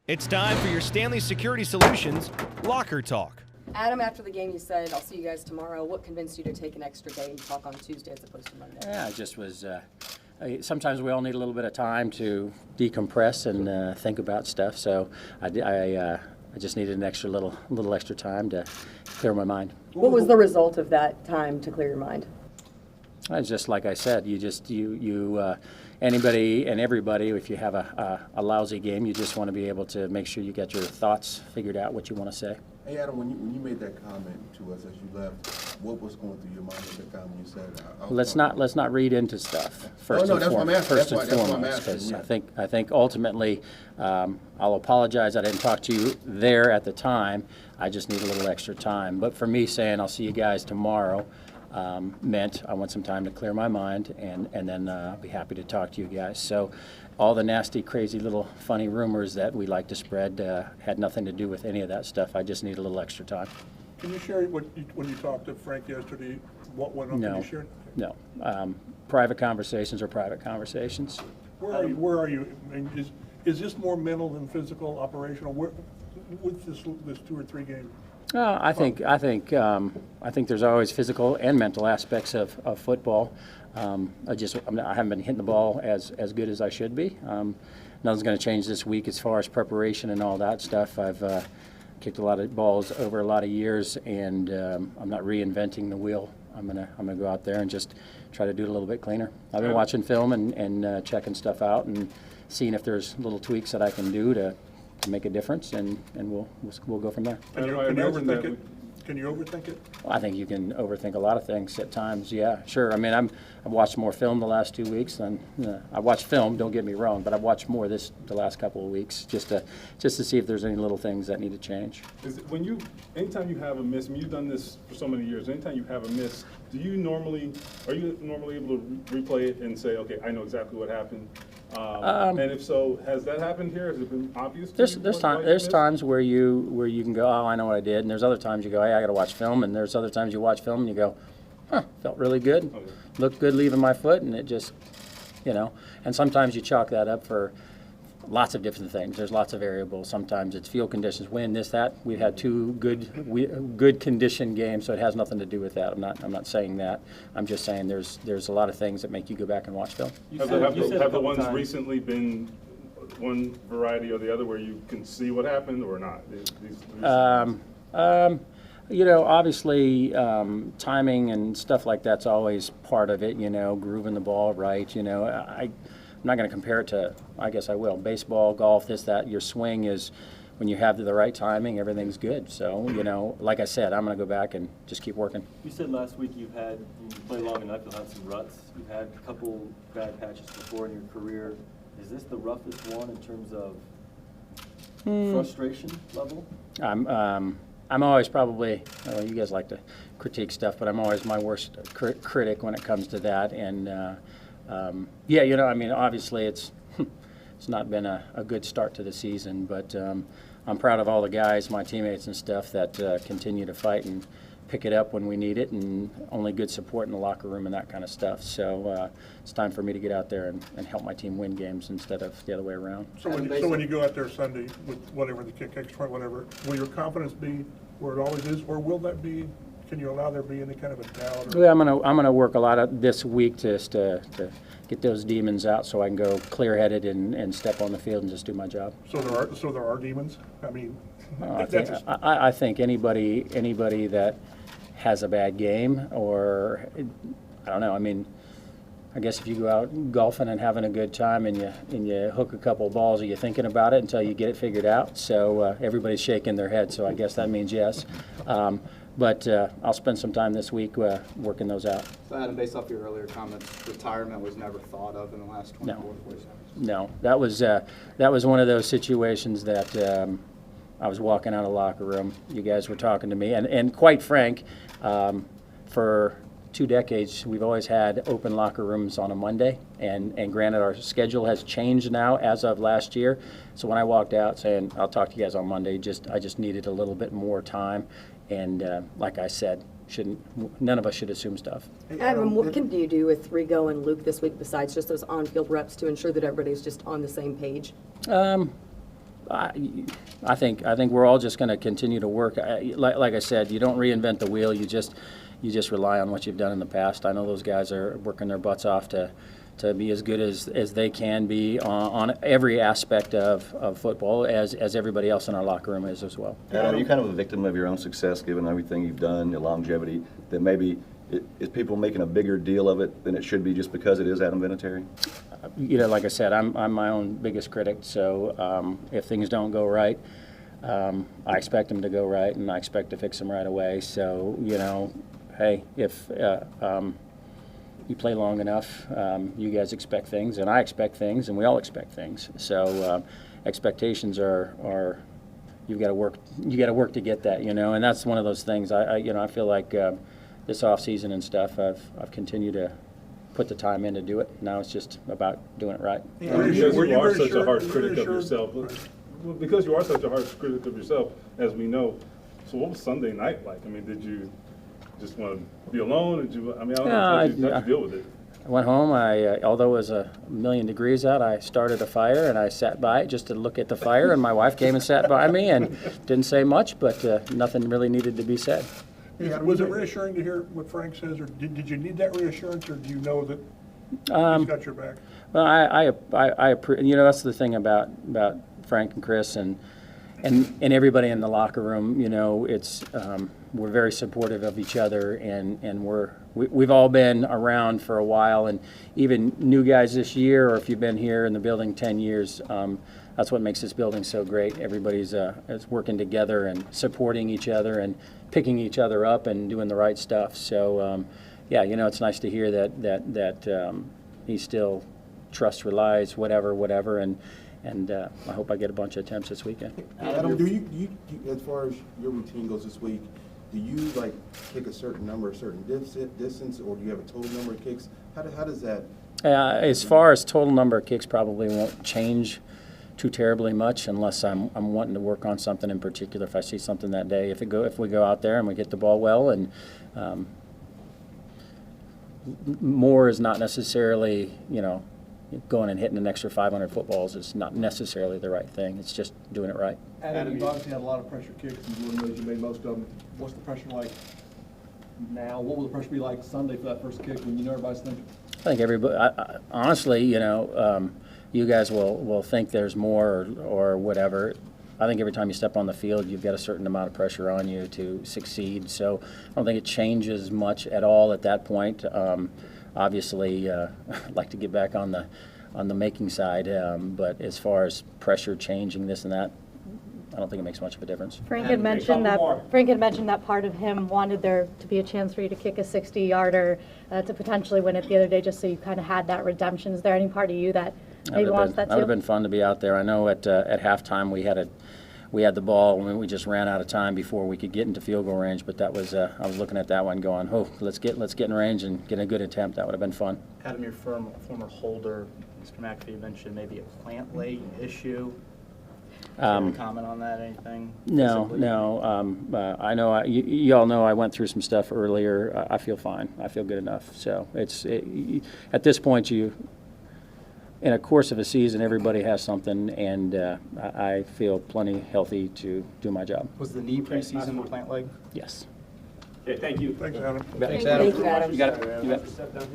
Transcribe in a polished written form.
It's time for your Stanley Security Solutions Locker Talk. Adam, after the game, you said, I'll see you guys tomorrow. What convinced you to take an extra day and talk on Tuesday as opposed to Monday? Yeah, it just was, sometimes we all need a little bit of time to decompress and think about stuff. So I just needed an extra little extra time to clear my mind. What was the result of that time to clear your mind? It's just like I said, anybody and everybody, if you have a lousy game, you just want to be able to make sure you get your thoughts figured out, what you want to say. Hey Adam, when you made that comment to us as you left, what was going through your mind at the time when you said? Let's not read into stuff first and foremost. Because I think ultimately, I'll apologize. I didn't talk to you there at the time. I just need a little extra time. But for me, saying I'll see you guys tomorrow meant I want some time to clear my mind, and then I'll be happy to talk to you guys. So all the nasty, crazy little funny rumors that we like to spread had nothing to do with any of that stuff. I just need a little extra time. Can you share when you talked to Frank yesterday, what went on? No. Can you share? No. Private conversations are private conversations. Where are you? I mean, is this more mental than physical, operational? Where, with this 2 or 3 game? I think there's always physical and mental aspects of football. I haven't been hitting the ball as good as I should be. Nothing's going to change this week as far as preparation and all that stuff. I've kicked a lot of balls over a lot of years, and I'm not reinventing the wheel. I'm gonna go out there and just try to do it a little bit cleaner. I've been watching film and checking stuff out and seeing if there's little tweaks that I can do to make a difference, and we'll go from there. Can you overthink it? Can you overthink it? Well, I think you can overthink a lot of things at times. Yeah, sure. I mean, I've watched more film the last 2 weeks than I watched film. Don't get me wrong, but I've watched more the last couple of weeks just to see if there's any little things that need to change. Is it anytime you have a miss? I mean, you've done this for so many years. Anytime you have a miss, are you normally able to replay it and say, okay, I know exactly what happened? And if so, has that happened here? Has it been obvious to you? There's times where you can go, oh, I know what I did, and there's other times you go, hey, I got to watch film, and there's other times you watch film and you go, felt really good, Okay. looked good leaving my foot, and it just, and sometimes you chalk that up for lots of different things. There's lots of variables. Sometimes it's field conditions, wind, this, that. We've had 2 good condition games, so it has nothing to do with that. I'm not saying that. I'm just saying there's a lot of things that make you go back and watch film. Have the ones recently been one variety or the other where you can see what happened or not? Obviously, timing and stuff like that's always part of it. Grooving the ball right. I'm not going to compare it to, I guess I will, baseball, golf, this, that. Your swing is, when you have the right timing, everything's good. So, like I said, I'm going to go back and just keep working. You said last week you play long enough, you'll have some ruts. You've had a couple bad patches before in your career. Is this the roughest one in terms of frustration level? I'm always probably, you guys like to critique stuff, but I'm always my worst critic when it comes to that. And, obviously it's not been a good start to the season, but I'm proud of all the guys, my teammates and stuff, that continue to fight and pick it up when we need it, and only good support in the locker room and that kind of stuff. So it's time for me to get out there and help my team win games instead of the other way around. So when you go out there Sunday with whatever the kick, extra, whatever, will your confidence be where it always is, or will that be? Can you allow there be any kind of a doubt? Yeah, I'm gonna work a lot of this week to get those demons out, so I can go clear-headed and step on the field and just do my job. So there are demons. I mean, I think anybody that has a bad game, or I don't know. I mean, I guess if you go out golfing and having a good time and you hook a couple of balls, are you thinking about it until you get it figured out? So everybody's shaking their head. So I guess that means yes. But I'll spend some time this week working those out. So Adam, based off your earlier comments, retirement was never thought of in the last 24 to 47 hours? No, that was one of those situations that I was walking out of the locker room. You guys were talking to me, and quite frank, for 2 decades we've always had open locker rooms on a Monday, and granted our schedule has changed now as of last year. So when I walked out saying I'll talk to you guys on Monday, I just needed a little bit more time. And like I said, none of us should assume stuff. Adam, what can you do with Rigo and Luke this week besides just those on-field reps to ensure that everybody's just on the same page? I think we're all just going to continue to work. Like I said, you don't reinvent the wheel. You just rely on what you've done in the past. I know those guys are working their butts off to be as good as they can be on every aspect of football, as everybody else in our locker room is as well. Adam, are you kind of a victim of your own success, given everything you've done, your longevity, that maybe is people making a bigger deal of it than it should be just because it is Adam Vinatieri? Like I said, I'm my own biggest critic, so if things don't go right, I expect them to go right, and I expect to fix them right away. So, hey, if you play long enough, you guys expect things, and I expect things, and we all expect things. So expectations are you've got to work. You got to work to get that, and that's one of those things. I feel like this off season and stuff, I've continued to put the time in to do it. Now it's just about doing it right. Because you are such a harsh critic of yourself. Because you are such a harsh critic of yourself, as we know. So what was Sunday night like? I mean, did you just want to be alone? Did you? I mean, I don't know how you deal with it. I went home. Although it was 1,000,000 degrees out, I started a fire and I sat by it just to look at the fire. And my wife came and sat by me and didn't say much, but nothing really needed to be said. Was it reassuring to hear what Frank says, or did you need that reassurance, or do you know that he's got your back? Well, I that's the thing about Frank and Chris and everybody in the locker room. It's we're very supportive of each other, and we've all been around for a while, and even new guys this year, or if you've been here in the building 10 years, that's what makes this building so great. Everybody's is working together and supporting each other and picking each other up and doing the right stuff. So, it's nice to hear that he still trusts, relies, whatever, and I hope I get a bunch of attempts this weekend. Adam, do you, as far as your routine goes this week, do you kick a certain number, a certain distance, or do you have a total number of kicks? How does that? As far as total number of kicks, probably won't change too terribly much unless I'm wanting to work on something in particular. If I see something that day, if we go out there and we get the ball well, and more is not necessarily going and hitting an extra 500 footballs is not necessarily the right thing. It's just doing it right. Adam, you've obviously had a lot of pressure kicks, and doing those, you made most of them. What's the pressure like now? What will the pressure be like Sunday for that first kick when everybody's thinking? I think everybody, honestly, you guys will think there's more or whatever. I think every time you step on the field, you've got a certain amount of pressure on you to succeed. So I don't think it changes much at all at that point. Obviously, I'd like to get back on the making side, but as far as pressure changing this and that, I don't think it makes much of a difference. Frank had mentioned that part of him wanted there to be a chance for you to kick a 60-yarder to potentially win it the other day, just so you kind of had that redemption. Is there any part of you that maybe wants that too? That would have been fun to be out there. I know at halftime we had the ball and we just ran out of time before we could get into field goal range. But that was I was looking at that one going, let's get in range and get a good attempt. That would have been fun. Adam, your former holder, Mr. McAfee, mentioned maybe a plant leg issue. Can you comment on that? Anything? No. I know you all know I went through some stuff earlier. I feel fine. I feel good enough. So at this point, in a course of a season, everybody has something, and I feel plenty healthy to do my job. Was the knee preseason a plant leg? Yes. Okay, thank you. Thanks, Adam. Thank you, Adam. You got it.